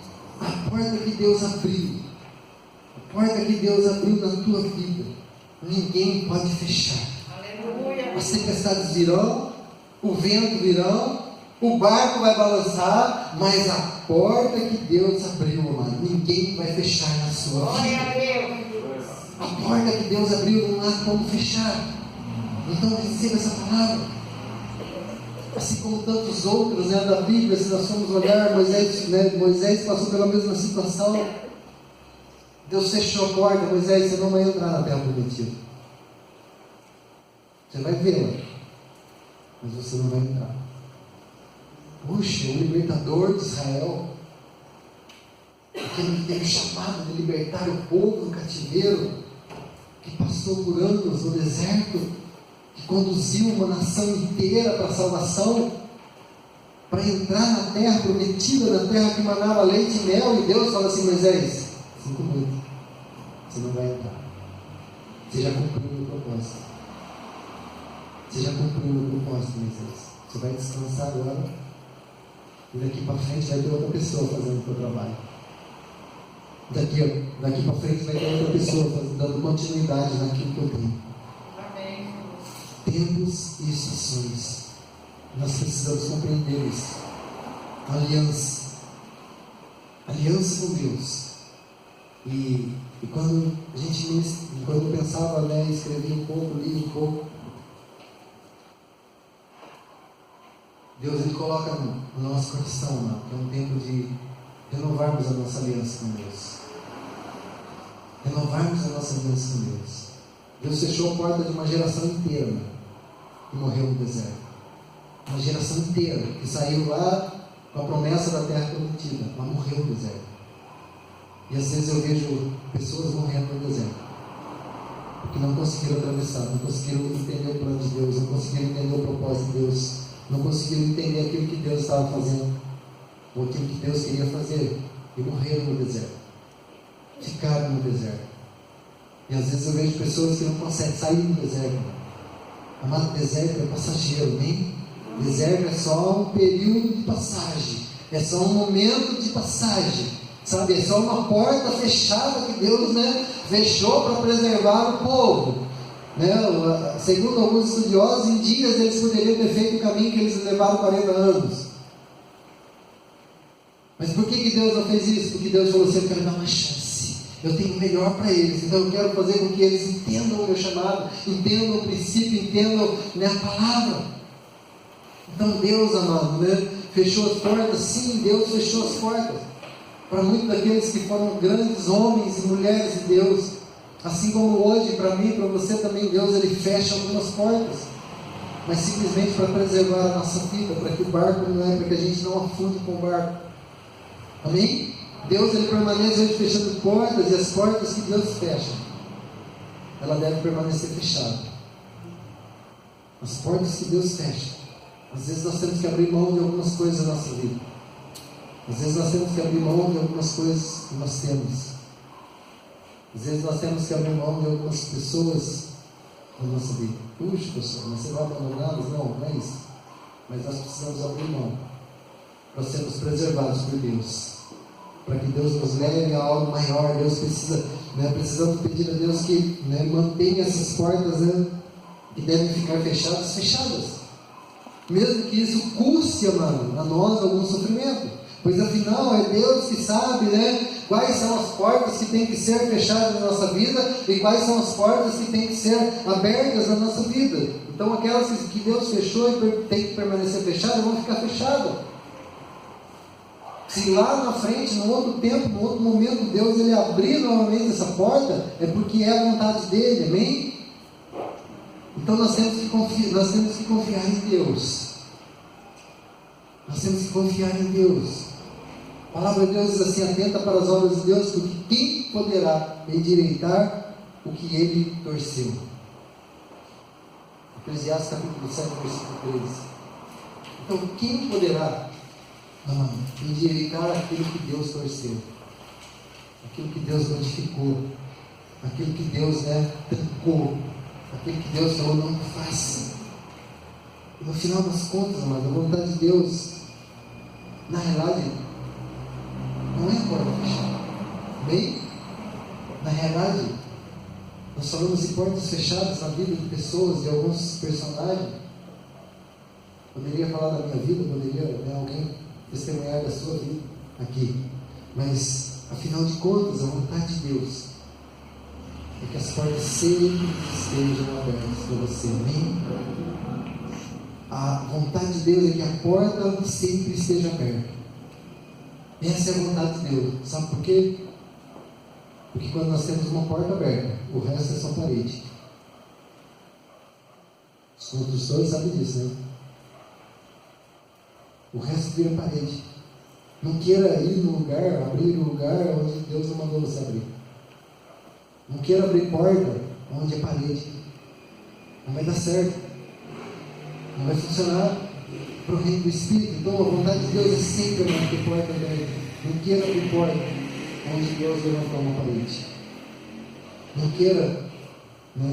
S2: a porta que Deus abriu, a porta que Deus abriu na tua vida, ninguém pode fechar.
S1: Aleluia.
S2: As tempestades virão, o vento virão, o barco vai balançar, mas a porta que Deus abriu, amado, ninguém vai fechar na sua
S1: Glória
S2: vida.
S1: a Deus.
S2: A porta que Deus abriu não há como fechar. Então receba essa palavra. Assim como tantos outros da Bíblia, se nós formos olhar, Moisés passou pela mesma situação. Deus fechou a porta. Moisés, você não vai entrar na terra prometida. Você vai vê-la, mas você não vai entrar. Puxa, o libertador de Israel, aquele que teve o chamado de libertar o povo do cativeiro, que passou por anos no deserto, que conduziu uma nação inteira para a salvação, para entrar na terra prometida, na terra que manava leite e mel. E Deus fala assim: Moisés, 5 minutos, você não vai entrar. Você já cumpriu o meu propósito. Você já cumpriu o meu propósito, Moisés. Você vai descansar agora, e daqui para frente vai ter outra pessoa fazendo o teu trabalho. Daqui para frente vai ter outra pessoa dando continuidade naquilo que eu tenho. Tempos e estações. Nós precisamos compreender isso. Aliança. Aliança com Deus. E quando eu pensava, escrevi um pouco, li um pouco, Deus Ele coloca no nosso coração, que é um tempo de renovarmos a nossa aliança com Deus. Renovarmos a nossa aliança com Deus. Deus fechou a porta de uma geração inteira, que morreu no deserto. Uma geração inteira que saiu lá com a promessa da terra prometida, mas morreu no deserto. E às vezes eu vejo pessoas morrendo no deserto, porque não conseguiram atravessar, não conseguiram entender o plano de Deus, não conseguiram entender o propósito de Deus, não conseguiram entender aquilo que Deus estava fazendo, ou aquilo que Deus queria fazer, e morreram no deserto. Ficaram no deserto. E às vezes eu vejo pessoas que não conseguem sair do deserto, Amado, deserto é passageiro, amém? Deserto é só um período de passagem, é só um momento de passagem, sabe? É só uma porta fechada que Deus, fechou para preservar o povo, Segundo alguns estudiosos, em dias eles poderiam ter feito o caminho que eles levaram 40 anos. Mas por que Deus não fez isso? Porque Deus falou assim: eu quero dar uma chance, eu tenho o melhor para eles, então eu quero fazer com que eles entendam o meu chamado, entendam o princípio, entendam a palavra. Então Deus, amado, fechou as portas. Sim, Deus fechou as portas para muitos daqueles que foram grandes homens e mulheres de Deus. Assim como hoje, para mim, para você também, Deus ele fecha algumas portas, mas simplesmente para preservar a nossa vida, para que o barco para que a gente não afunde com o barco. Amém? Deus ele permanece hoje fechando portas, e as portas que Deus fecha, ela deve permanecer fechada. As portas que Deus fecha, às vezes nós temos que abrir mão de algumas coisas na nossa vida. Às vezes nós temos que abrir mão de algumas coisas que nós temos. Às vezes nós temos que abrir mão de algumas pessoas na nossa vida. Puxa, pessoal, mas você vai abandoná-las? Não é isso. Mas nós precisamos abrir mão para sermos preservados por Deus, para que Deus nos leve a algo maior. Deus precisa, precisamos pedir a Deus que mantenha essas portas que devem ficar fechadas, mesmo que isso custe, amado, a nós algum sofrimento. Pois afinal é Deus que sabe, quais são as portas que têm que ser fechadas na nossa vida e quais são as portas que têm que ser abertas na nossa vida. Então aquelas que Deus fechou e tem que permanecer fechadas, vão ficar fechadas. Se lá na frente, no outro tempo, no outro momento, Deus ele abrir novamente essa porta, é porque é a vontade dele, amém? Então nós temos que confiar em Deus. Nós temos que confiar em Deus. A palavra de Deus diz assim: atenta para as obras de Deus, porque quem poderá endireitar o que ele torceu? Eclesiastes capítulo 7, versículo 13. Então quem poderá endireitar aquilo que Deus torceu? Aquilo que Deus modificou? Aquilo que Deus trancou? Aquilo que Deus falou não faça? E no final das contas, amado, a vontade de Deus, na realidade, não é porta fechada. Bem, na realidade, nós falamos de portas fechadas na vida de pessoas, de alguns personagens. Poderia falar da minha vida, poderia alguém testemunhar da sua vida aqui. Mas, afinal de contas, a vontade de Deus é que as portas sempre estejam abertas para você. Amém? A vontade de Deus é que a porta sempre esteja aberta. Essa é a vontade de Deus. Sabe por quê? Porque quando nós temos uma porta aberta, o resto é só parede. Os construtores sabem disso, O resto vira parede. Não queira ir no lugar, abrir o lugar onde Deus não mandou você abrir. Não queira abrir porta onde é parede. Não vai dar certo. Não vai funcionar para o reino do Espírito. Então a vontade de Deus é sempre ter porta aberta. Não queira abrir porta onde Deus levantou uma parede. Não queira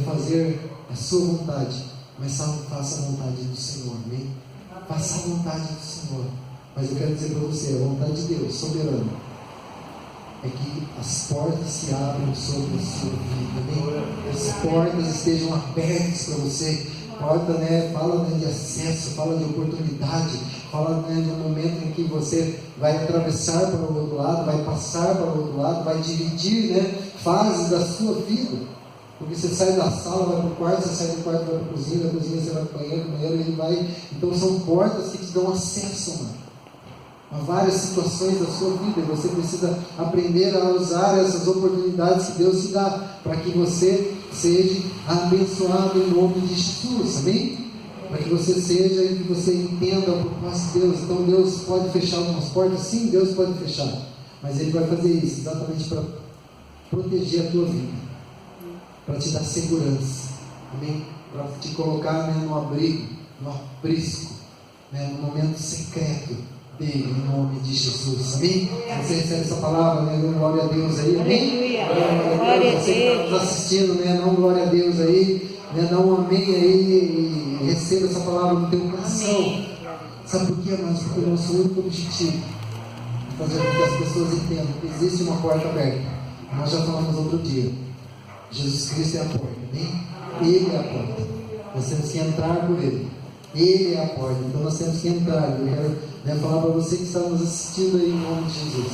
S2: fazer a sua vontade, mas faça a vontade do Senhor. Amém? Faça a vontade do Senhor. Mas eu quero dizer para você, a vontade de Deus, soberana, é que as portas se abram sobre a sua vida. Amém? As portas estejam abertas para você. Porta, fala de acesso, fala de oportunidade, fala de um momento em que você vai atravessar para o outro lado, vai passar para o outro lado, vai dividir fases da sua vida. Porque você sai da sala, vai para o quarto, você sai do quarto, vai para a cozinha, da cozinha você vai para o banheiro, ele vai. Então são portas que te dão acesso, a várias situações da sua vida. E você precisa aprender a usar essas oportunidades que Deus te dá, para que você seja abençoado em nome de Jesus, amém? Para que você seja e que você entenda o propósito de Deus. Então Deus pode fechar algumas portas, sim, Deus pode fechar, mas Ele vai fazer isso exatamente para proteger a tua vida, para te dar segurança, amém? Para te colocar no abrigo, no aprisco, no momento secreto dele, em nome de Jesus, amém? Você recebe essa palavra, glória a Deus aí, amém?
S1: Glória a Deus.
S2: Você que está nos assistindo, não glória a Deus aí, Dá um amém aí e receba essa palavra no teu coração.
S1: Amém.
S2: Sabe por quê, amados? Porque o nosso único objetivo é fazer com que as pessoas entendam que existe uma porta aberta. Nós já falamos outro dia. Jesus Cristo é a porta, amém? Ele é a porta. Nós temos que entrar por Ele. Ele é a porta, então nós temos que entrar. Eu quero falar para você que está nos assistindo aí em nome de Jesus.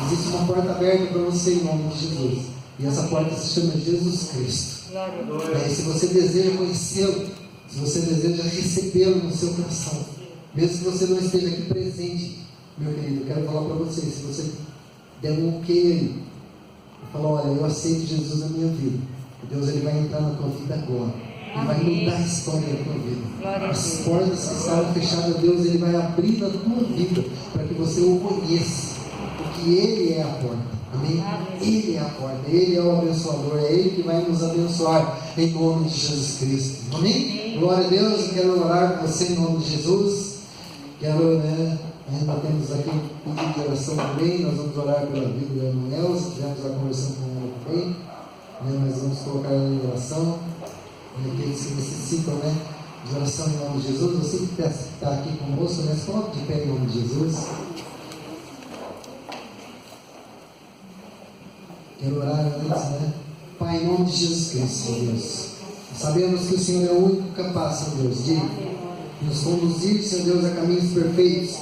S2: Existe uma porta aberta para você em nome de Jesus. E essa porta se chama Jesus Cristo. Se você deseja conhecê-lo, se você deseja recebê-lo no seu coração, mesmo que você não esteja aqui presente, meu querido, eu quero falar para você, se você der um ok aí, e falar, olha, eu aceito Jesus na minha vida, Deus ele vai entrar na tua vida agora, Ele vai mudar a história da tua vida. As portas que estavam fechadas, Deus ele vai abrir na tua vida, para que você o conheça, porque Ele é a porta. Amém? Ele é a porta, Ele é o abençoador, é Ele que vai nos abençoar em nome de Jesus Cristo. Amém? Glória a Deus, eu quero orar com você em nome de Jesus. Quero, ainda temos aqui um pedido de oração também. Nós vamos orar pela vida da irmã Elza, tivemos a conversão com ela também, mas vamos colocar ela em oração. Aqueles que necessitam de oração em nome de Jesus, você que está aqui conosco, se coloque de pé em nome de Jesus. Quero orar antes, Pai, em nome de Jesus Cristo, Senhor Deus. Sabemos que o Senhor é o único capaz, Senhor Deus, de nos conduzir, Senhor Deus, a caminhos perfeitos.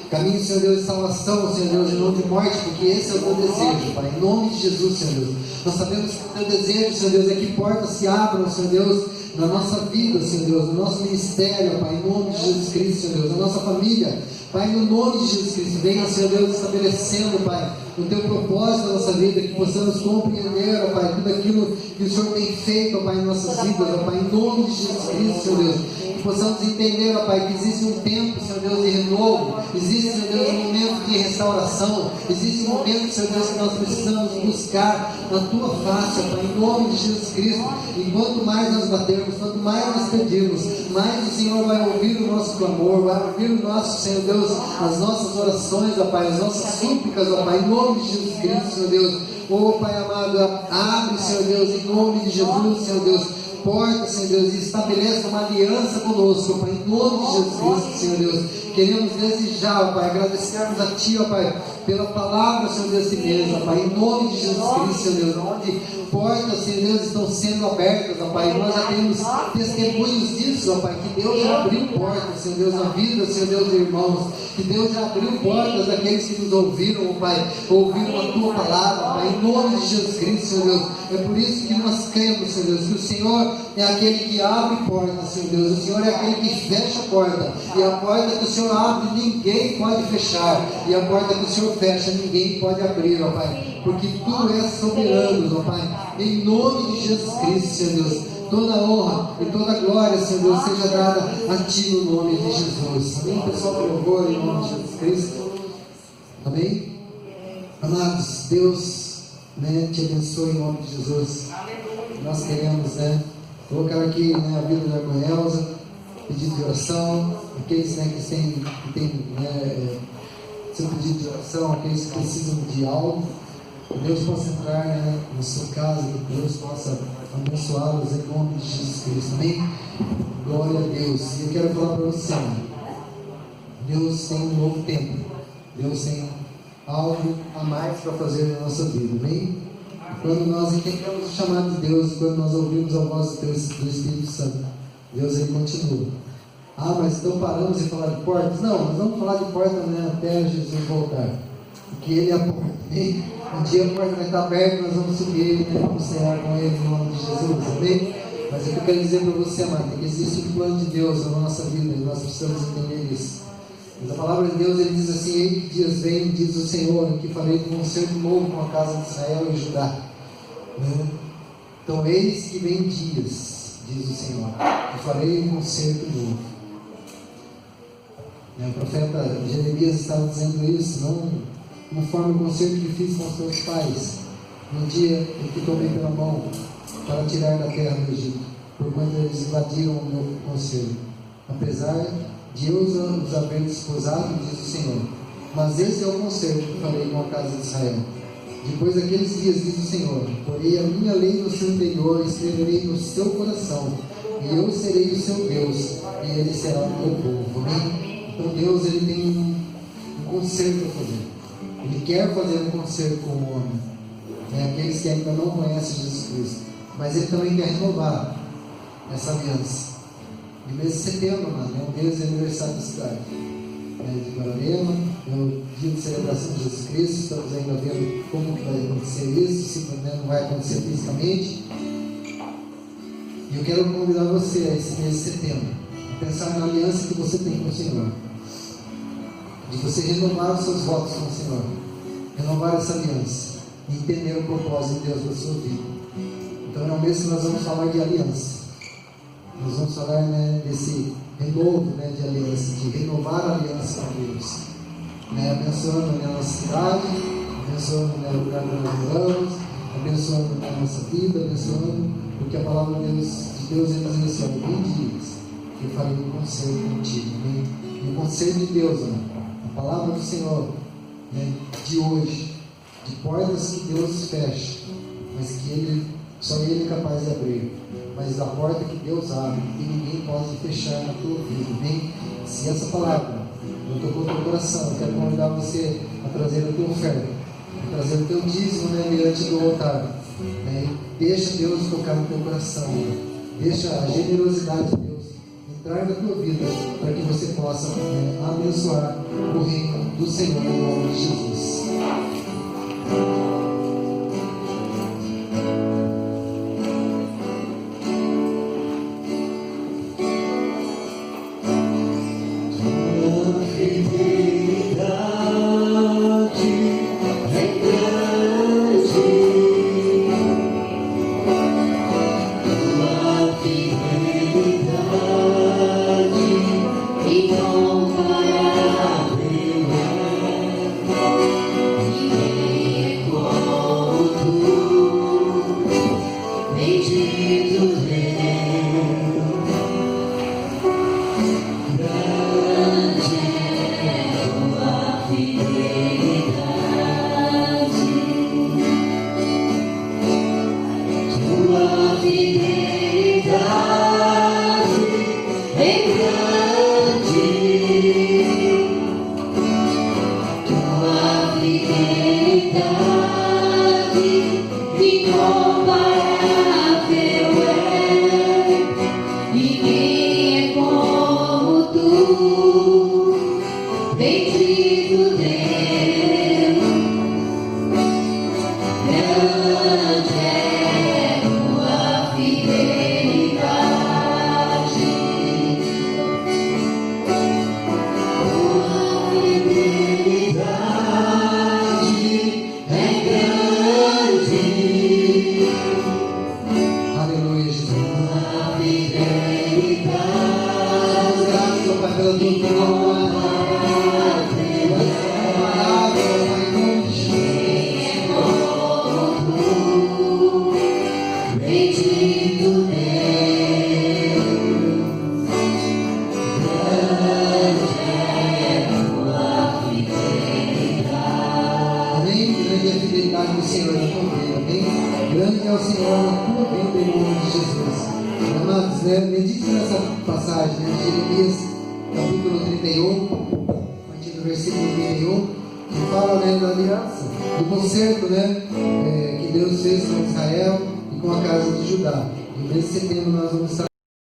S2: Caminhos, Senhor Deus, de salvação, Senhor Deus, e não de morte, porque esse é o teu desejo, Pai. Em nome de Jesus, Senhor Deus. Nós sabemos que o teu desejo, Senhor Deus, é que portas se abram, Senhor Deus, na nossa vida, Senhor Deus, no nosso ministério, Pai, em nome de Jesus Cristo, Senhor Deus, na nossa família. Pai, no nome de Jesus Cristo, venha, Senhor Deus, estabelecendo, Pai, o teu propósito na nossa vida, que possamos compreender, ó Pai, tudo aquilo que o Senhor tem feito, ó Pai, em nossas vidas, ó Pai, em nome de Jesus Cristo, Senhor Deus, que possamos entender, ó Pai, que existe um tempo, Senhor Deus, de renovo, existe, Senhor Deus, um momento de restauração, existe um momento, Senhor Deus, que nós precisamos buscar na tua face, ó Pai, em nome de Jesus Cristo, e quanto mais nós batermos, quanto mais nós pedimos, mais o Senhor vai ouvir o nosso clamor, vai ouvir o nosso, Senhor Deus, as nossas orações, ó Pai, as nossas súplicas, ó Pai, em nome de Jesus Cristo, Senhor Deus. Oh Pai amado, abre, Senhor Deus, em nome de Jesus, Senhor Deus, porta, Senhor Deus, e estabeleça uma aliança conosco, Pai, em nome de Jesus Cristo, Senhor Deus. Queremos desejar, ó Pai, agradecermos a Ti, ó Pai, pela palavra, Senhor Deus, de mesa, Pai, em nome de Jesus Cristo, Senhor Deus, onde portas, Senhor Deus, estão sendo abertas, ó Pai, nós já temos testemunhos disso, ó Pai, que Deus já abriu portas, Senhor Deus, na vida, Senhor Deus, de irmãos, que Deus já abriu portas daqueles que nos ouviram, ó Pai, ouviram a Tua palavra, ó Pai, em nome de Jesus Cristo, Senhor Deus. É por isso que nós cremos, Senhor Deus, que o Senhor é aquele que abre portas, Senhor Deus, o Senhor é aquele que fecha a porta, e a porta que o Senhor abre, ninguém pode fechar, e a porta que o Senhor fecha, ninguém pode abrir, ó Pai, porque Tu és soberano, ó Pai, em nome de Jesus Cristo, Senhor Deus. Toda honra e toda glória, Senhor Deus, seja dada a Ti no nome de Jesus. Amém, pessoal, por favor, em nome de Jesus Cristo. Amém? Amados, Deus te abençoe em nome de Jesus. Nós queremos colocar aqui a vida da irmã Elza, pedido de oração, aqueles que têm seu pedido de oração, aqueles que precisam de algo, que Deus possa entrar na sua casa, que Deus possa abençoá-los em nome de Jesus Cristo. Amém? Glória a Deus. E eu quero falar para você, Deus tem um novo tempo, Deus tem algo a mais para fazer na nossa vida. Amém? Quando nós entendemos o chamado de Deus, quando nós ouvimos a voz do Espírito Santo, Deus ele continua. Ah, mas então paramos de falar de portas? Não, nós vamos falar de porta até Jesus voltar, porque Ele é a porta. Amém? Um dia a porta vai estar aberta, nós vamos subir e vamos cear com Ele em nome de Jesus. Amém? Mas o que eu quero dizer para você, amado, é que existe um plano de Deus na nossa vida e nós precisamos entender isso. Mas a palavra de Deus ele diz assim: eis que dias vêm, diz o Senhor, em que farei um concerto novo com a casa de Israel e Judá. Então, eis que vem dias, diz o Senhor, e farei um concerto novo. O profeta Jeremias estava dizendo isso, não conforme o concerto que fiz com os teus pais, no dia em que tomei pela mão para tirar da terra do Egito, porquanto eles invadiram o meu conselho, apesar de eu os haver desposado, diz o Senhor. Mas esse é o concerto que farei com a casa de Israel. Depois daqueles dias, diz o Senhor, porei a minha lei no seu interior, escreverei no seu coração, e eu serei o seu Deus, e ele será o meu povo. Amém? Então Deus, ele tem um concerto a fazer. Ele quer fazer um concerto com o homem, né? Aqueles que ainda não conhecem Jesus Cristo. Mas ele também quer renovar essa aliança. No mês de setembro, mano, é o mês de aniversário da cidade, de Guararema, é o dia de celebração de Jesus Cristo. Estamos ainda vendo como que vai acontecer isso, se não vai acontecer fisicamente. E eu quero convidar você a esse mês de setembro a pensar na aliança que você tem com o Senhor, de você renovar os seus votos com o Senhor, renovar essa aliança e entender o propósito de Deus na sua vida. Então é um mês que nós vamos falar de aliança. Nós vamos falar, desse renovo, de aliança, de renovar a aliança com Deus, abençoando a nossa cidade, abençoando o lugar que nós moramos, abençoando a nossa vida, abençoando, porque a palavra de Deus ele diz assim: bem dias que eu farei um conselho contigo. Amém? E o conselho de Deus, a palavra do Senhor, de hoje, de portas que Deus fecha, mas que só Ele é capaz de abrir, mas a porta que Deus abre, que ninguém pode fechar na tua vida. Amém? Se essa palavra não tocou o teu coração, eu quero convidar você a trazer a tua oferta, a trazer o teu dízimo diante do altar. Deixa Deus tocar no teu coração, deixa a generosidade de Deus entrar na tua vida, para que você possa abençoar o reino do Senhor em nome de Jesus. Medite nessa passagem, Jeremias capítulo 31, a partir do versículo 31, que fala da aliança, do concerto que Deus fez com Israel e com a casa de Judá. No mês de setembro nós vamos estar